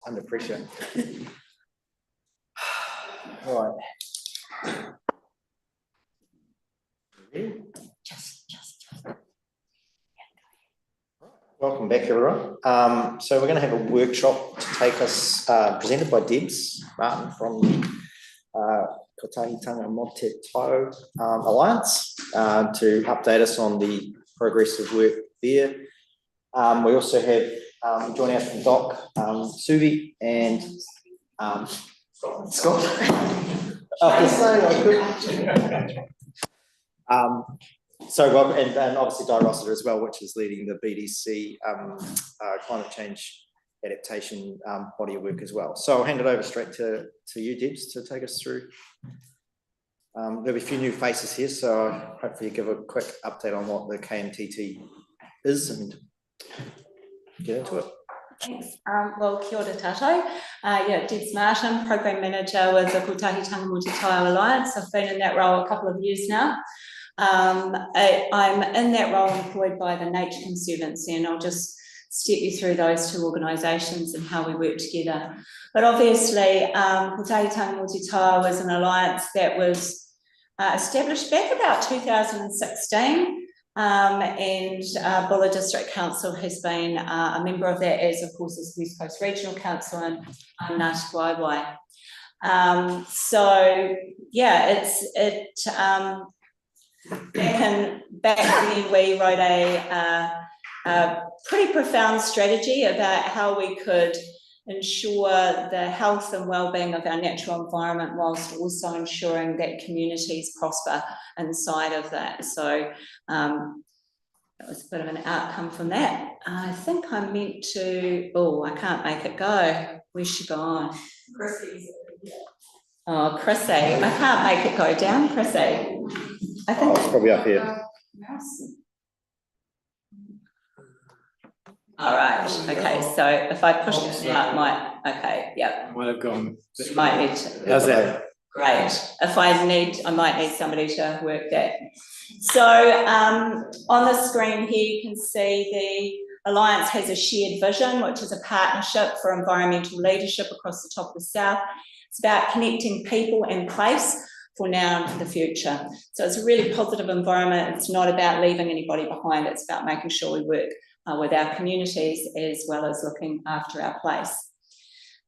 Under pressure. Right. Welcome back, everyone. So we're going to have a workshop to take us, presented by Debs Martin from the Kotahitanga Taiao Alliance to update us on the progress of work there. We also have joining us from Doc, Suvi and Scott. So Rob, and obviously Di Rossiter as well, which is leading the BDC climate change adaptation body of work as well. So I'll hand it over straight to you, Debs, to take us through. There'll be a few new faces here, so hopefully you give a quick update on what the KMTT is and get into it. Thanks. Well, kia ora tātou. Yeah, Debs Martin, Program Manager with the Kotahitanga Taiao Alliance. I've been in that role a couple of years now. I'm in that role employed by the Nature Conservancy, and I'll just step you through those two organisations and how we work together. But obviously, Kotahitanga Taiao was an alliance that was established back about 2016. And Bulla District Council has been a member of that, as of course as West Coast Regional Council and Ngāti Waewae. So yeah, back then we wrote a pretty profound strategy about how we could ensure the health and well-being of our natural environment whilst also ensuring that communities prosper inside of that. So that was a bit of an outcome from that. I think I meant to, I can't make it go. Where's she gone? Chrissy's. Oh, Chrissy, I can't make it go down, Chrissy. I think it's probably up here. All right. Okay. So if I push it, might. Okay. Yeah. Might have gone. Might need to. How's that? Great. If I might need somebody to work that. So on the screen here, you can see the Alliance has a shared vision, which is a partnership for environmental leadership across the top of the South. It's about connecting people and place for now and for the future. So it's a really positive environment. It's not about leaving anybody behind. It's about making sure we work with our communities as well as looking after our place.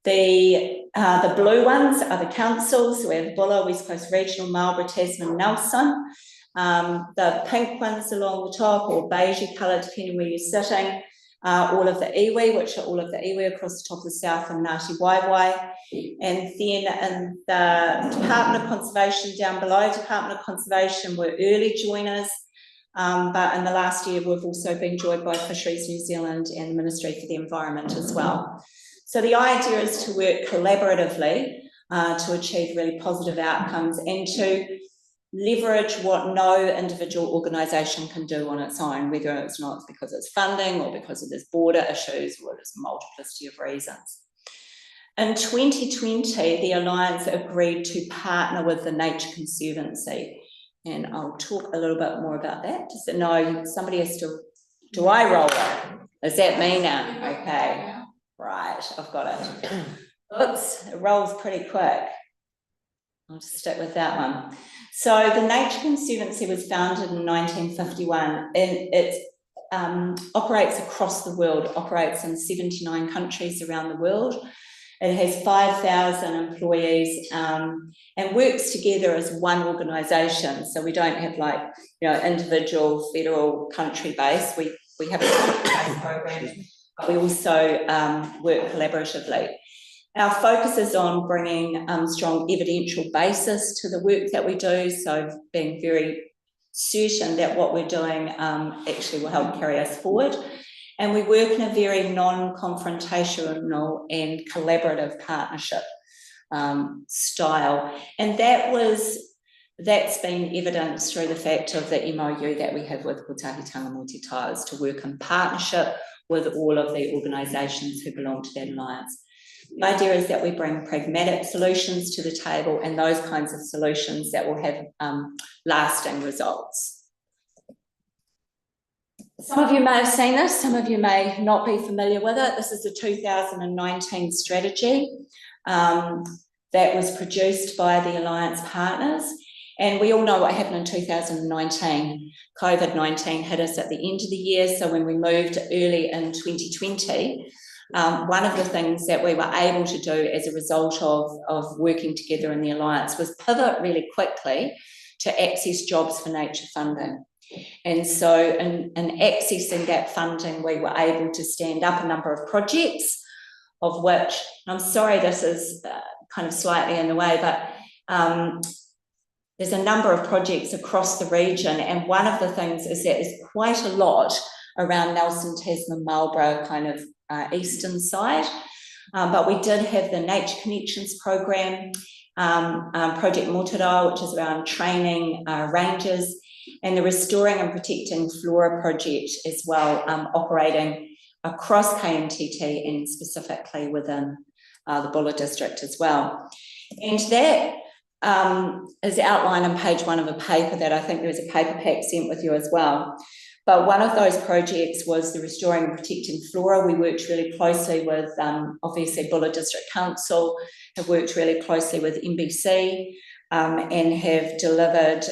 The blue ones are the councils. We have Bulla, West Coast Regional, Marlborough, Tasman, Nelson. The pink ones along the top, or beigey colour, depending where you're sitting, all of the iwi, which are all of the iwi across the top of the South and Ngāti Waewae. And then in the Department of Conservation down below, Department of Conservation were early joiners. But in the last year, we've also been joined by Fisheries New Zealand and the Ministry for the Environment as well. So the idea is to work collaboratively to achieve really positive outcomes and to leverage what no individual organisation can do on its own, whether it's not because it's funding or because of this border issues or there's a multiplicity of reasons. In 2020, the Alliance agreed to partner with the Nature Conservancy. And I'll talk a little bit more about that. Just to know, somebody has to, do I roll it? Is that me now? Okay, right, I've got it. Oops, it rolls pretty quick. I'll just stick with that one. So the Nature Conservancy was founded in 1951 and it operates across the world, operates in 79 countries around the world. It has 5,000 employees and works together as one organisation. So we don't have individual federal country base. We have a country-based program, but we also work collaboratively. Our focus is on bringing strong evidential basis to the work that we do. So being very certain that what we're doing actually will help carry us forward. And we work in a very non-confrontational and collaborative partnership style. And that's been evidenced through the fact of the MOU that we have with Kotahitanga Taiao, is to work in partnership with all of the organisations who belong to that alliance. The idea is that we bring pragmatic solutions to the table and those kinds of solutions that will have lasting results. Some of you may have seen this, some of you may not be familiar with it. This is the 2019 strategy that was produced by the Alliance partners. And we all know what happened in 2019. COVID-19 hit us at the end of the year. So when we moved early in 2020, one of the things that we were able to do as a result of working together in the Alliance was pivot really quickly to access jobs for nature funding. And so in accessing that funding, we were able to stand up a number of projects, of which, I'm sorry this is kind of slightly in the way, but there's a number of projects across the region, and one of the things is that there's quite a lot around Nelson, Tasman, Marlborough, kind of eastern side. But we did have the Nature Connections program, Project Motoro, which is around training rangers, and the Restoring and Protecting Flora project as well, operating across KMTT and specifically within the Buller district as well. And that is outlined on page 1 of a paper that I think there was a paper pack sent with you as well. But one of those projects was the Restoring and Protecting Flora. We worked really closely with, obviously, Buller District Council, have worked really closely with NBC, and have delivered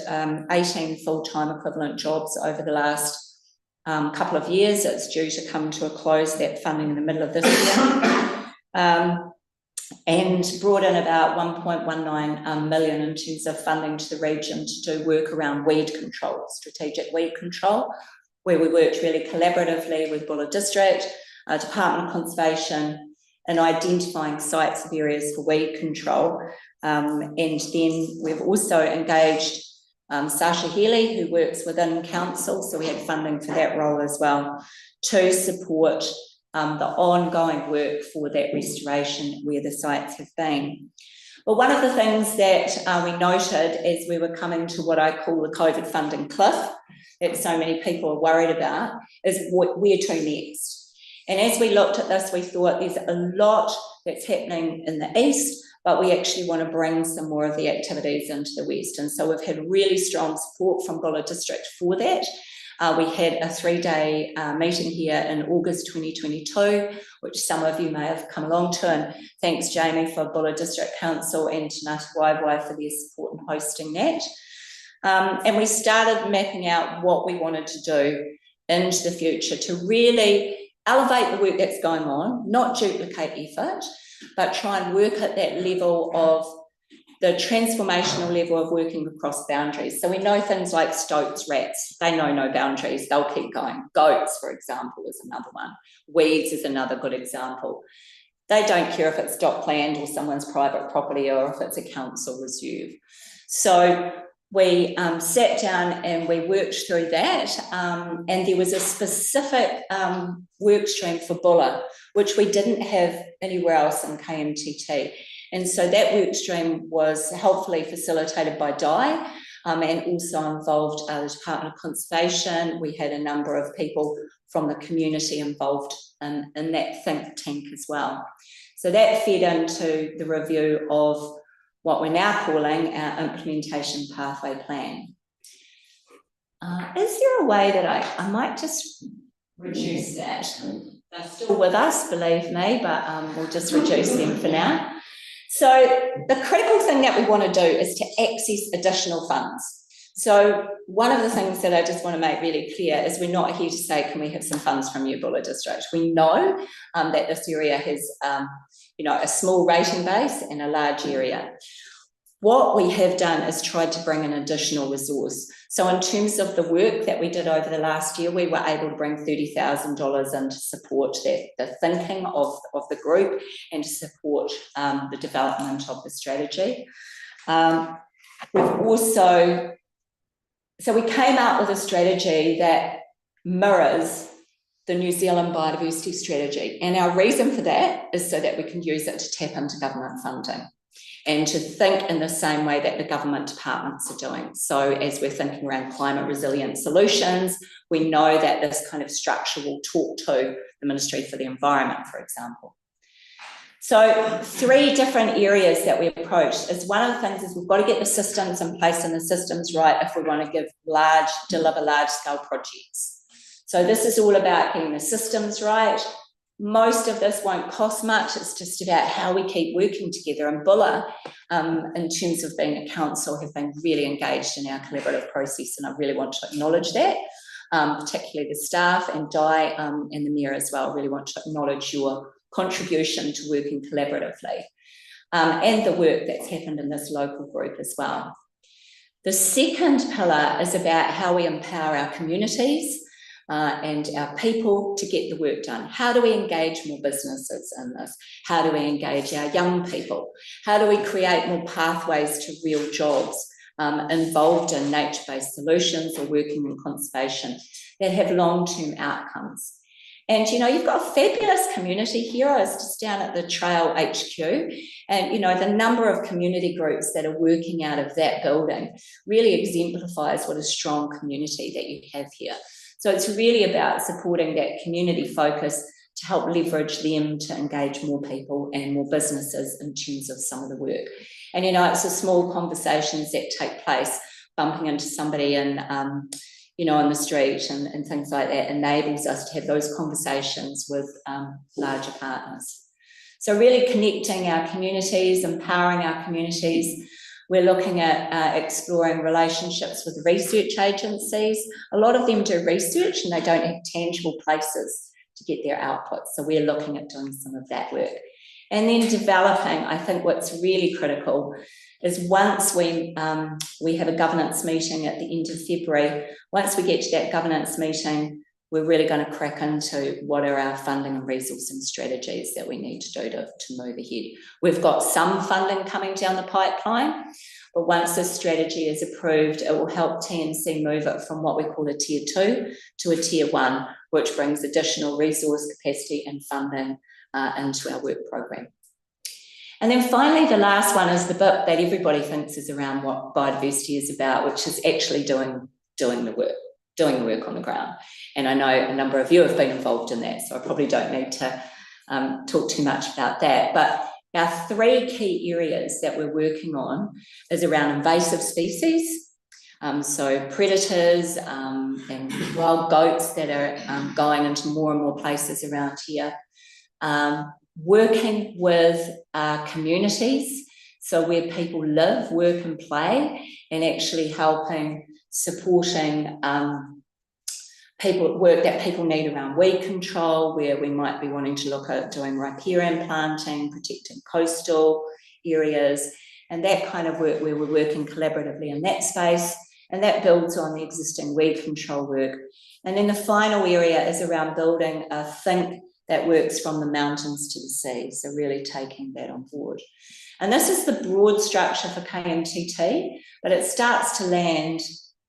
18 full-time equivalent jobs over the last couple of years. It's due to come to a close, that funding, in the middle of this year. And brought in about 1.19 million in terms of funding to the region to do work around weed control, strategic weed control, where we worked really collaboratively with Buller District, Department of Conservation, in identifying sites of areas for weed control. And then we've also engaged Sasha Healy, who works within council, so we had funding for that role as well, to support the ongoing work for that restoration where the sites have been. But one of the things that we noted as we were coming to what I call the COVID funding cliff, that so many people are worried about, is where to next. And as we looked at this, we thought there's a lot that's happening in the east, but we actually want to bring some more of the activities into the west. And so we've had really strong support from Buller District for that. We had a 3-day meeting here in August 2022, which some of you may have come along to, and thanks Jamie for Buller District Council and Ngāti Waewae for their support in hosting that. And we started mapping out what we wanted to do into the future to really elevate the work that's going on, not duplicate effort, but try and work at that level of the transformational level of working across boundaries. So we know things like stoats, rats, they know no boundaries, they'll keep going. Goats, for example, is another one. Weeds is another good example. They don't care if it's dockland or someone's private property or if it's a council reserve. So we sat down and we worked through that, and there was a specific work stream for Buller, which we didn't have anywhere else in KMTT. And so that work stream was helpfully facilitated by Di, and also involved the Department of Conservation. We had a number of people from the community involved in that think tank as well. So that fed into the review of what we're now calling our implementation pathway plan. Is there a way that I might just reduce that? They're still with us, believe me, but we'll just reduce them for now. So the critical thing that we want to do is to access additional funds. So one of the things that I just want to make really clear is we're not here to say, can we have some funds from your Buller District? We know that this area has a small rating base and a large area. What we have done is tried to bring an additional resource. So in terms of the work that we did over the last year, we were able to bring $30,000 in to support the thinking of the group and to support the development of the strategy. So we came out with a strategy that mirrors the New Zealand biodiversity strategy. And our reason for that is so that we can use it to tap into government funding and to think in the same way that the government departments are doing. So as we're thinking around climate resilient solutions, we know that this kind of structure will talk to the Ministry for the Environment, for example. So 3 different areas that we approached is one of the things is we've got to get the systems in place and the systems right if we want to deliver large scale projects. So this is all about getting the systems right. Most of this won't cost much. It's just about how we keep working together. And Bulla, in terms of being a council, have been really engaged in our collaborative process, and I really want to acknowledge that, particularly the staff, and Di and the Mayor as well. Really want to acknowledge your contribution to working collaboratively, and the work that's happened in this local group as well. The second pillar is about how we empower our communities and our people to get the work done. How do we engage more businesses in this? How do we engage our young people? How do we create more pathways to real jobs involved in nature-based solutions or working in conservation that have long-term outcomes? And, you know, you've got a fabulous community here. I was just down at the Trail HQ, and, you know, the number of community groups that are working out of that building really exemplifies what a strong community that you have here. So it's really about supporting that community focus to help leverage them to engage more people and more businesses in terms of some of the work. And, you know, it's the small conversations that take place, bumping into somebody in, you know, on the street and things like that enables us to have those conversations with larger partners. So really connecting our communities, empowering our communities. We're looking at exploring relationships with research agencies. A lot of them do research and they don't have tangible places to get their outputs. So we're looking at doing some of that work. And then developing, I think what's really critical is once we have a governance meeting at the end of February, once we get to that governance meeting, we're really going to crack into what are our funding and resourcing strategies that we need to do to move ahead. We've got some funding coming down the pipeline, but once this strategy is approved, it will help TNC move it from what we call a tier 2 to a tier 1, which brings additional resource capacity and funding into our work program. And then finally, the last one is the bit that everybody thinks is around what biodiversity is about, which is actually doing the work on the ground. And I know a number of you have been involved in that, so I probably don't need to talk too much about that. But our 3 key areas that we're working on is around invasive species, so predators and wild goats that are going into more and more places around here. Working with communities, so where people live, work and play, and actually helping, supporting work that people need around weed control, where we might be wanting to look at doing riparian planting, protecting coastal areas, and that kind of work where we're working collaboratively in that space, and that builds on the existing weed control work. And then the final area is around building a think that works from the mountains to the sea, so really taking that on board. And this is the broad structure for KMTT, but it starts to land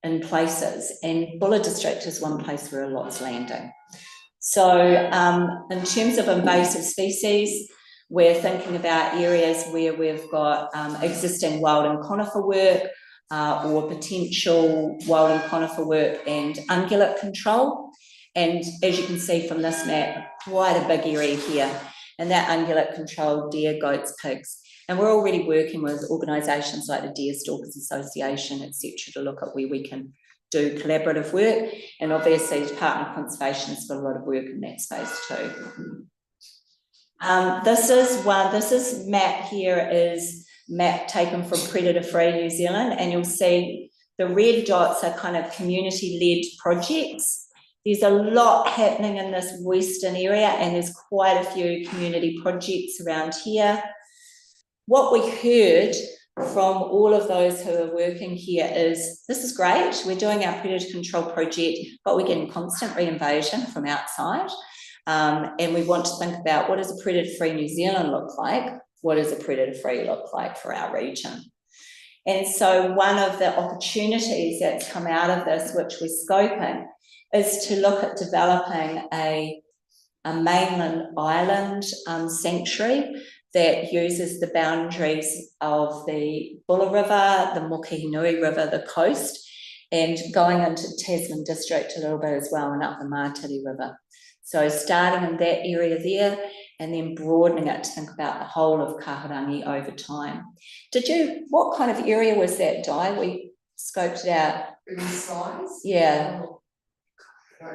in places, and Bulla District is one place where a lot's landing. So in terms of invasive species, we're thinking about areas where we've got existing wild and conifer work or potential wild and conifer work and ungulate control. And as you can see from this map, quite a big area here, and that ungulate control, deer, goats, pigs. And we're already working with organisations like the Deer Stalkers Association, etc., to look at where we can do collaborative work. And obviously, the Department of Conservation has got a lot of work in that space too. This map here is map taken from Predator Free New Zealand, and you'll see the red dots are kind of community-led projects. There's a lot happening in this western area, and there's quite a few community projects around here. What we heard from all of those who are working here is, this is great, we're doing our predator control project, but we're getting constant reinvasion from outside. And we want to think about, what does a predator-free New Zealand look like? What does a predator-free look like for our region? And so one of the opportunities that's come out of this, which we're scoping, is to look at developing a mainland island sanctuary that uses the boundaries of the Bulla River, the Mokihinui River, the coast, and going into Tasman District a little bit as well, and up the Mātiri River. So starting in that area there, and then broadening it to think about the whole of Kahurangi over time. What kind of area was that, Di? We scoped it out. In size? Yeah. No,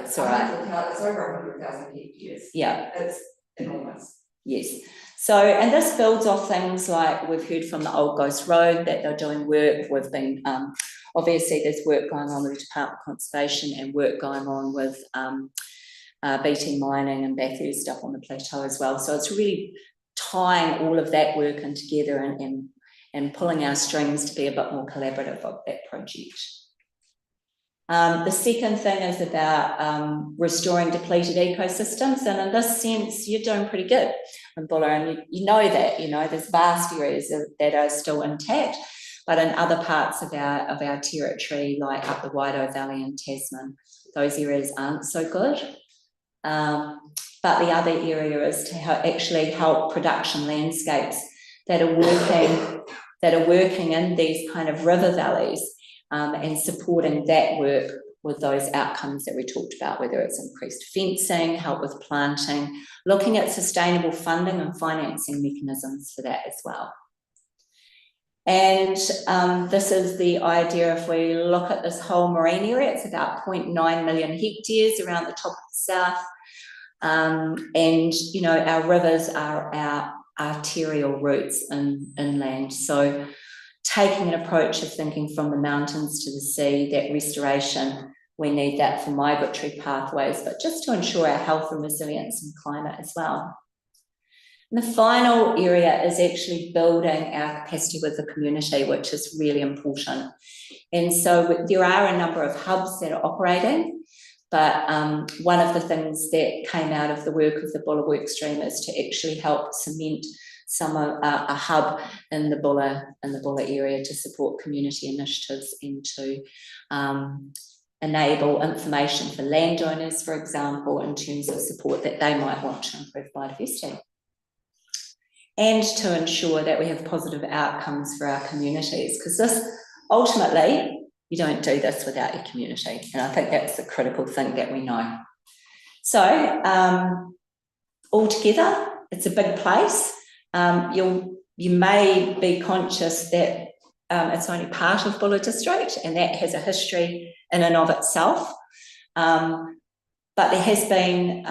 it's all right. It's over 100,000 hectares. Yeah. It's enormous. Yes. So, and this builds off things like we've heard from the Old Ghost Road that they're doing work. We've been, obviously there's work going on with the Department of Conservation and work going on with BT Mining and Bathurst stuff on the plateau as well. So it's really tying all of that work in together and pulling our strings to be a bit more collaborative of that project. The second thing is about restoring depleted ecosystems, and in this sense, you're doing pretty good in Buller, and you know that, there's vast areas that are still intact, but in other parts of our territory, like up the Waido Valley in Tasman, those areas aren't so good. But the other area is to actually help production landscapes that are working in these kind of river valleys. And supporting that work with those outcomes that we talked about, whether it's increased fencing, help with planting, looking at sustainable funding and financing mechanisms for that as well. And this is the idea, if we look at this whole marine area, it's about 0.9 million hectares around the top of the south. And, our rivers are our arterial routes inland. So taking an approach of thinking from the mountains to the sea, that restoration, we need that for migratory pathways, but just to ensure our health and resilience and climate as well. And the final area is actually building our capacity with the community, which is really important. And so there are a number of hubs that are operating, but one of the things that came out of the work of the Buller work stream is to actually help cement a hub in the Buller area to support community initiatives and to enable information for landowners, for example, in terms of support that they might want to improve biodiversity. And to ensure that we have positive outcomes for our communities, because this, ultimately, you don't do this without your community. And I think that's the critical thing that we know. So, altogether, it's a big place. You may be conscious that it's only part of Buller District, and that has a history in and of itself. But there has been,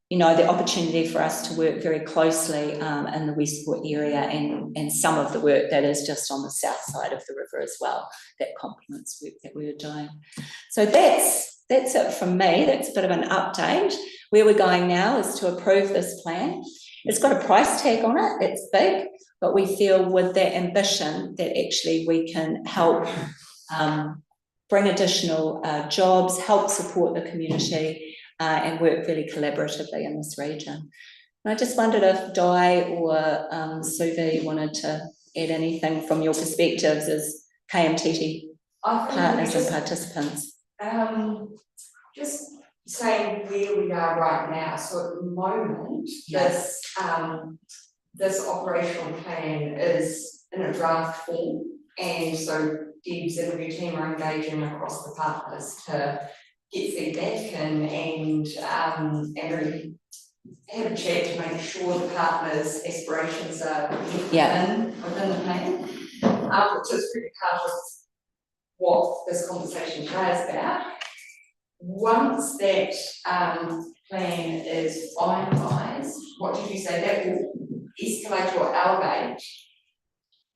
the opportunity for us to work very closely in the Westport area and some of the work that is just on the south side of the river as well, that complements work that we are doing. So that's it from me. That's a bit of an update. Where we're going now is to approve this plan. It's got a price tag on it, it's big, but we feel with that ambition that actually we can help bring additional jobs, help support the community, and work really collaboratively in this region. And I just wondered if Di or Suvi wanted to add anything from your perspectives as KMTT partners and participants. Just saying where we are right now. So at the moment, this operational plan is in a draft form, and so Debs and her team are engaging across the partners to get feedback and really have a chat to make sure the partners' aspirations are within the plan, which is pretty part of what this conversation today is about. Once that plan is finalised, what did you say? That will escalate or elevate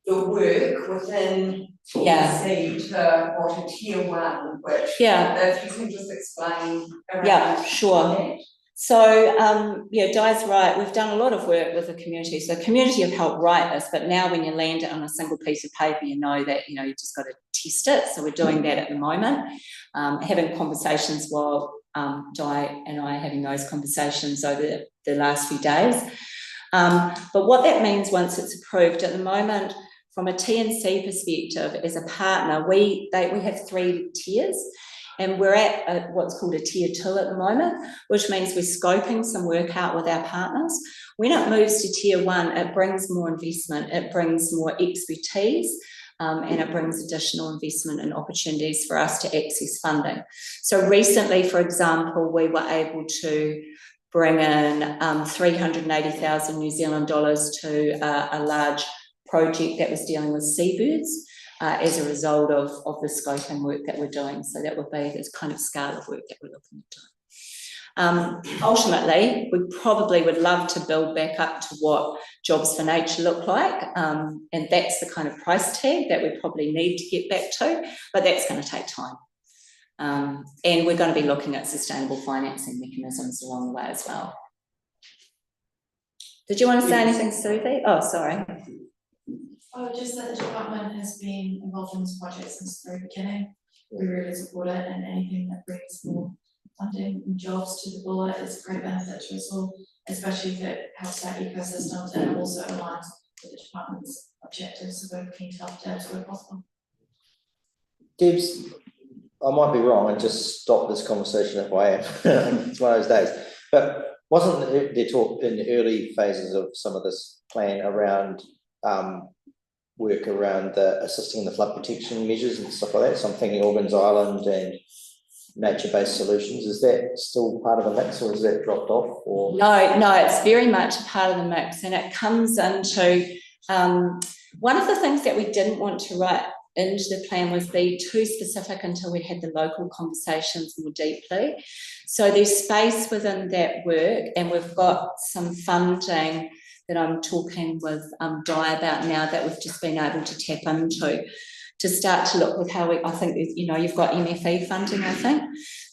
the work within TNC to what a tier 1, which if you can just explain around that. So, Di's right. We've done a lot of work with the community. So the community have helped write this, but now when you land it on a single piece of paper, you know that, you just got to test it. So we're doing that at the moment, having conversations while Di and I are having those conversations over the last few days. But what that means once it's approved, at the moment, from a TNC perspective, as a partner, we have 3 tiers. And we're at what's called a tier 2 at the moment, which means we're scoping some work out with our partners. When it moves to tier 1, it brings more investment, it brings more expertise, and it brings additional investment and opportunities for us to access funding. So recently, for example, we were able to bring in 380,000 New Zealand dollars to a large project that was dealing with seabirds. as a result of the scoping work that we're doing. So that would be this kind of scale of work that we're looking at doing. Ultimately, we probably would love to build back up to what Jobs for Nature look like, and that's the kind of price tag that we probably need to get back to, but that's going to take time. And we're going to be looking at sustainable financing mechanisms along the way as well. Did you want to say anything, Suvi? Oh, sorry. Oh, just that the department has been involved in this project since the very beginning. We really support it, and anything that brings more funding and jobs to the bulla is a great benefit to us all, especially if it helps our ecosystems and also aligns with the department's objectives. So we're keen to help devs where possible. Debs, I might be wrong and just stop this conversation if I am. It's one of those days. But wasn't there talk in the early phases of some of this plan around work around assisting in the flood protection measures and stuff like that? So I'm thinking Organs Island and nature-based solutions. Is that still part of the mix, or is that dropped off? Or No, it's very much a part of the mix, and it comes into one of the things that we didn't want to write into the plan was be too specific until we had the local conversations more deeply. So there's space within that work, and we've got some funding that I'm talking with Di about now that we've just been able to tap into to start to look with how I think, you've got MFE funding, I think.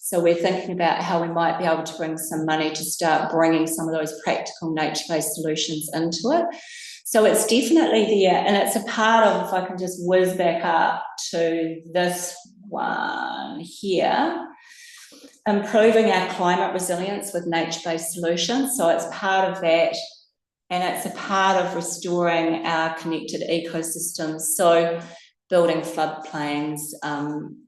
So we're thinking about how we might be able to bring some money to start bringing some of those practical nature-based solutions into it. So it's definitely there, and it's a part of, if I can just whiz back up to this one here, improving our climate resilience with nature-based solutions. So it's part of that, and it's a part of restoring our connected ecosystems. So building floodplains,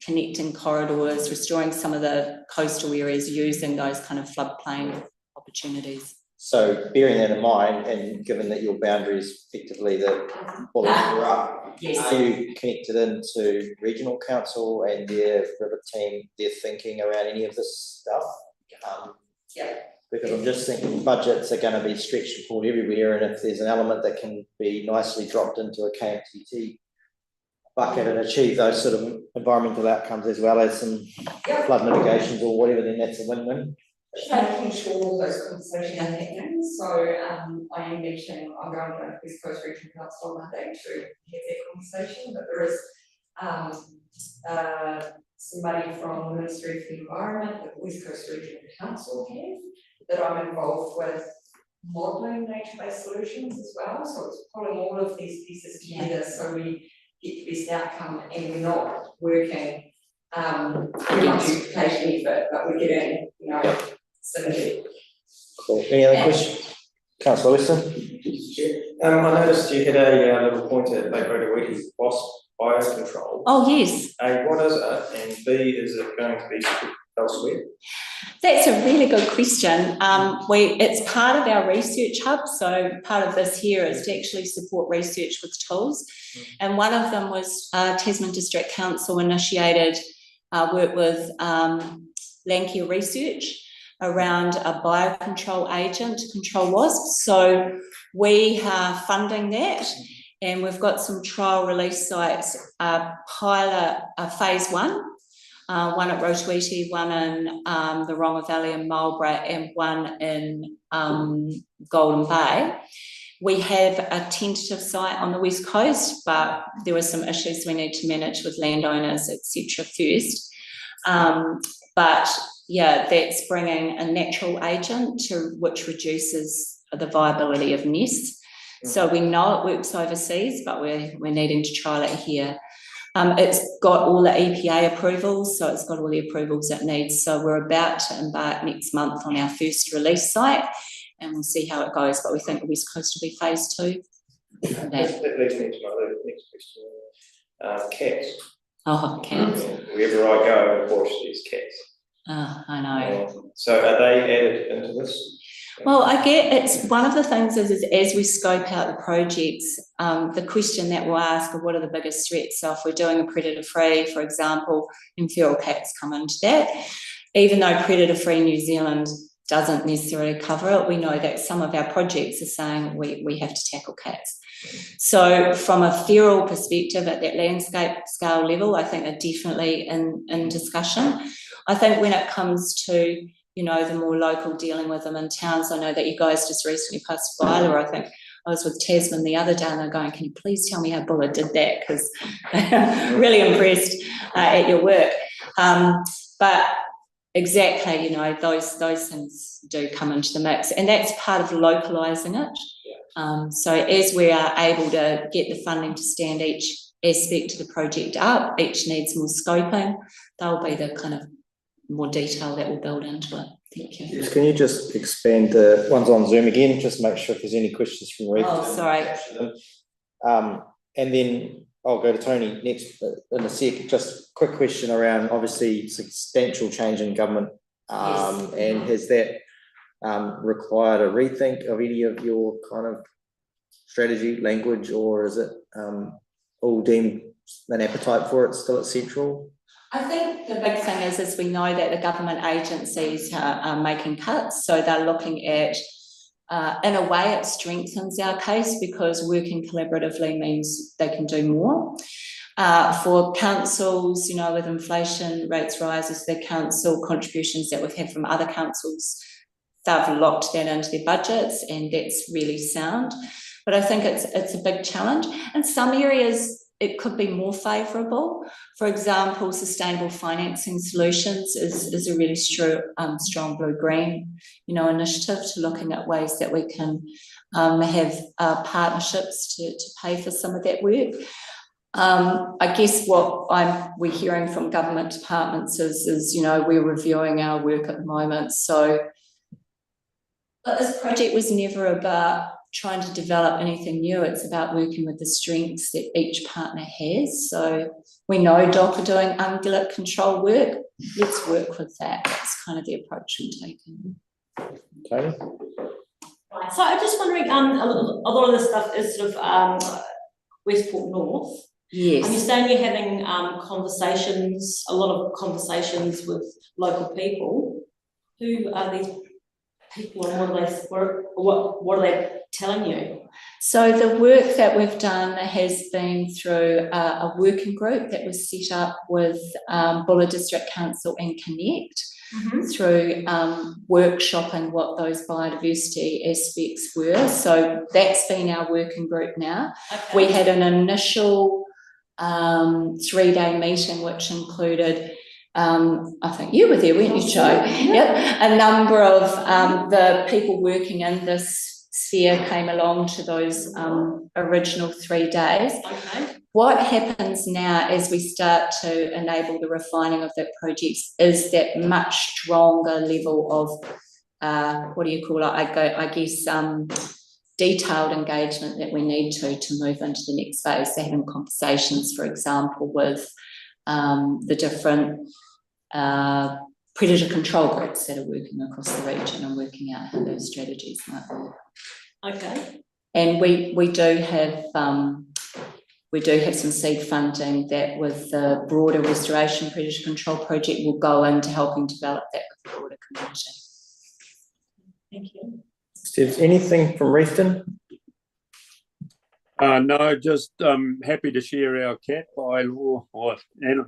connecting corridors, restoring some of the coastal areas using those kind of floodplain opportunities. so bearing that in mind, and given that your boundaries effectively the bullets are up, Yes. are you connected into regional council and their river team, their thinking around any of this stuff? Yeah. Because I'm just thinking budgets are going to be stretched and pulled everywhere, and if there's an element that can be nicely dropped into a KMTT bucket and achieve those sort of environmental outcomes as well as some flood mitigations or whatever, then that's a win-win. Making sure all those conversations are happening. So I am meeting, I'm going to West Coast Regional Council on Monday to have that conversation, but there is somebody from the Ministry of the Environment that West Coast Regional Council have that I'm involved with modelling nature-based solutions as well. So it's pulling all of these pieces together so we get the best outcome, and we're not working against duplication effort, but we're getting, synergy. Cool. Any other questions? Councillor Weston? I noticed you had a little pointer at Lake Rotawiti, wasp biocontrol. Oh, yes. A, what is it? And B, is it going to be elsewhere? That's a really good question. It's part of our research hub. So part of this here is to actually support research with tools. And one of them was Tasman District Council initiated work with Landcare Research around a biocontrol agent to control wasps. So we are funding that, and we've got some trial release sites, pilot phase one at Rotawiti, one in the Ronga Valley in Marlborough, and one in Golden Bay. We have a tentative site on the West Coast, but there were some issues we need to manage with landowners, etc. first. But yeah, that's bringing a natural agent which reduces the viability of nests. So we know it works overseas, but we're needing to trial it here. It's got all the EPA approvals, so it's got all the approvals it needs. So we're about to embark next month on our first release site, and we'll see how it goes. But we think the West Coast will be phase 2. That leads me to my next question. Cats. Oh, cats. Wherever I go, I watch these cats. Oh, I know. So are they added into this? Well, I get it's one of the things is as we scope out the projects, the question that we'll ask are what are the biggest threats? So if we're doing a predator-free, for example, and feral cats come into that, even though predator-free New Zealand doesn't necessarily cover it. We know that some of our projects are saying we have to tackle cats. So from a feral perspective at that landscape scale level, I think they're definitely in discussion. I think when it comes to, you know, the more local dealing with them in towns, I know that you guys just recently passed a bylaw. I think I was with Tasman the other day and they're going, can you please tell me how Bulla did that? Because I'm really impressed at your work. But exactly, you know, those things do come into the mix, and that's part of localising it. So as we are able to get the funding to stand each aspect of the project up, each needs more scoping, they'll be the kind of more detail that will build into it. Thank you. Yes, can you just expand the ones on Zoom again, just make sure if there's any questions from Reed. Oh, sorry. And then I'll go to Tony next in a sec. Just a quick question around obviously substantial change in government, Yes. and has that required a rethink of any of your kind of strategy, language, or is it all deemed an appetite for it still at central? I think the big thing is we know that the government agencies are making cuts, so they're looking at, in a way it strengthens our case because working collaboratively means they can do more. For councils, you know, with inflation rates rises, the council contributions that we've had from other councils, they've locked that into their budgets, and that's really sound. But I think it's a big challenge. In some areas, it could be more favourable. For example, sustainable financing solutions is a really strong blue-green, you know, initiative to looking at ways that we can have partnerships to pay for some of that work. I guess what we're hearing from government departments is, you know, we're reviewing our work at the moment. So, but this project was never about trying to develop anything new. It's about working with the strengths that each partner has. So we know DOC are doing ungulate control work. Let's work with that. That's kind of the approach we're taking. Tony? Right, so I'm just wondering, a lot of this stuff is sort of Westport North. Yes. And you're saying you're having conversations, a lot of conversations with local people. Who are these people, and what are they telling you? So the work that we've done has been through a working group that was set up with Bulla District Council and Connect, through workshopping what those biodiversity aspects were. So that's been our working group now. Okay. We had an initial 3-day meeting which included I think you were there, weren't you, Jo? Yep. A number of the people working in this sphere came along to those original 3 days. Okay. What happens now as we start to enable the refining of that project is that much stronger level of what do you call it? I guess detailed engagement that we need to move into the next phase. So having conversations, for example, with the different predator control groups that are working across the region and working out how those strategies might work. Okay. And we do have some seed funding that with the broader restoration predator control project will go into helping develop that with the broader community. Thank you. Steve, anything from Reefton? No, just happy to share our cat bylaw or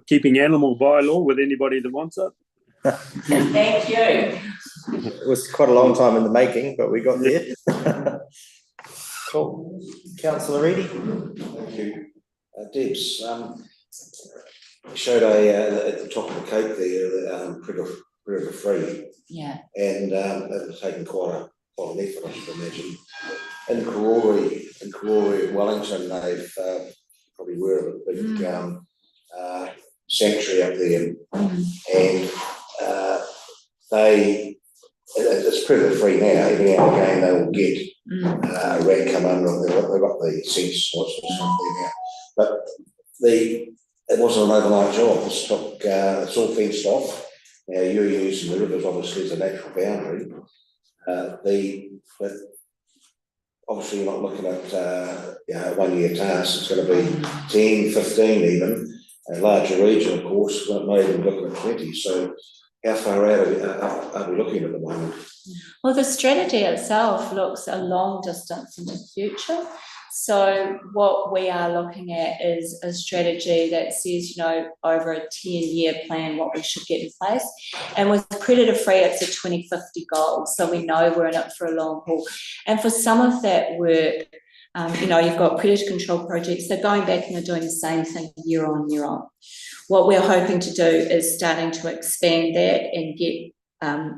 keeping animal bylaw with anybody that wants it. Thank you. It was quite a long time in the making, but we got there. Cool. Councillor Reedy. Thank you. Debs, showed at the top of the cape there, predator free. Yeah. And that was taking quite an effort, I should imagine. In Karori, Wellington, they've probably were of a big sanctuary up there, and it's predator free now. Every now and again they will get a rat come under them. They've got the sense or something now, but it wasn't an overnight job. It's all fenced off. Now you're using the rivers obviously as a natural boundary. But obviously you're not looking at 1 year tasks. It's going to be 10, 15 even. A larger region, of course, but maybe looking at 20. So how far out are we looking at the moment? Well, the strategy itself looks a long distance into the future. So what we are looking at is a strategy that says, over a 10-year plan, what we should get in place. And with predator free, it's a 2050 goal. So we know we're in it for a long haul. And for some of that work, you've got predator control projects. They're going back and they're doing the same thing year on year on. What we're hoping to do is starting to expand that and get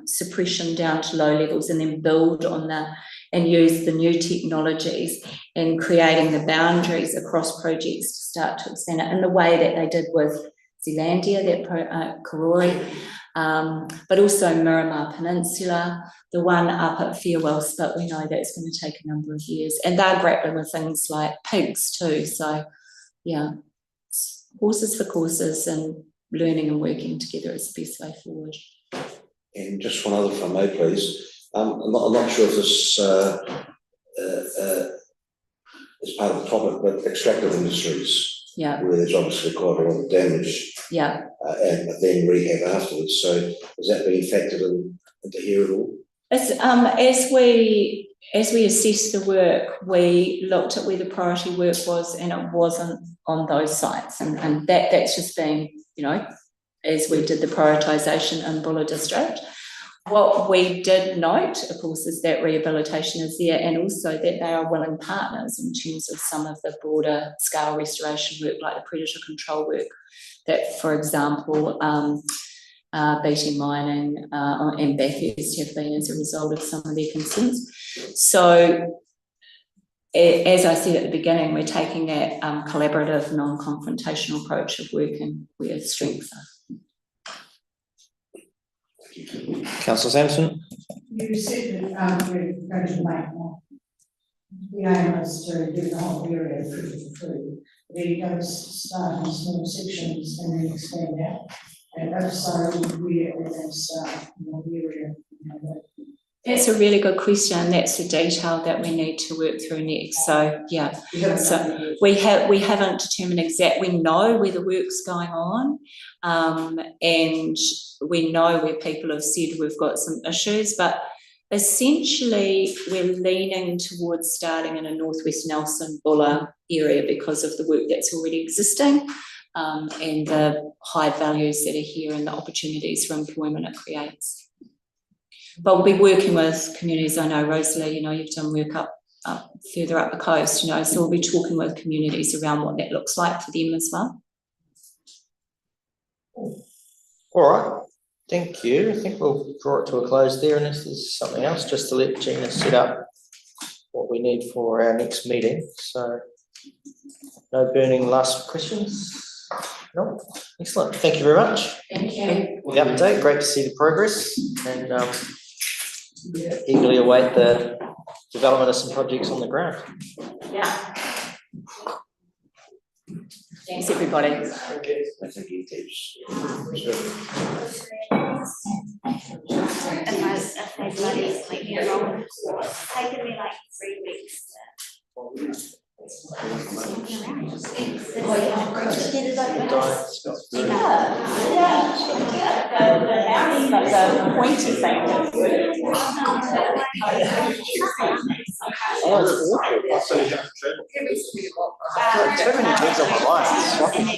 suppression down to low levels, and then build on and use the new technologies and creating the boundaries across projects to start to expand it in the way that they did with Zealandia, that Karori, but also Miramar Peninsula, the one up at Farewell Spit. We know that's going to take a number of years, and they're grappling with things like pigs too. So yeah, horses for courses, and learning and working together is the best way forward. And just one other, if I may, please. I'm not sure if this is part of the topic, but extractive industries. Yeah. Where there's obviously quite a lot of damage. Yeah. And then rehab afterwards. So has that been factored into here at all? As we assessed the work, we looked at where the priority work was, and it wasn't on those sites, and that's just been, as we did the prioritisation in Buller District. What we did note, of course, is that rehabilitation is there, and also that they are willing partners in terms of some of the broader scale restoration work, like the predator control work, that, for example, BT Mining and Bathurst have been as a result of some of their consents. So, as I said at the beginning, we're taking that collaborative, non-confrontational approach of working where strengths are. Councillor Sampson? You said that we're going to make more. The aim is to do the whole area free. We're going to start in small sections and then expand out. And if so, we're going to start in the area. That's a really good question. That's the detail that we need to work through next. So yeah, so we haven't determined exactly. We know where the work's going on, and we know where people have said we've got some issues, but essentially we're leaning towards starting in a Northwest Nelson Buller area because of the work that's already existing, and the high values that are here and the opportunities for employment it creates. But we'll be working with communities. I know, Rosalie, you've done work up further up the coast, so we'll be talking with communities around what that looks like for them as well. All right, thank you. I think we'll draw it to a close there, unless there's something else, just to let Gina set up what we need for our next meeting. So no burning last questions? No? Excellent, thank you very much. Thank you. The update, great to see the progress, and eagerly await the development of some projects on the ground. Yeah. Thanks, everybody. Thank you, tips. If they bloody like enroll, it's taken me like 3 weeks to. The pointy thing. Oh, it's awful. Too many gigs on the line. It's shocking.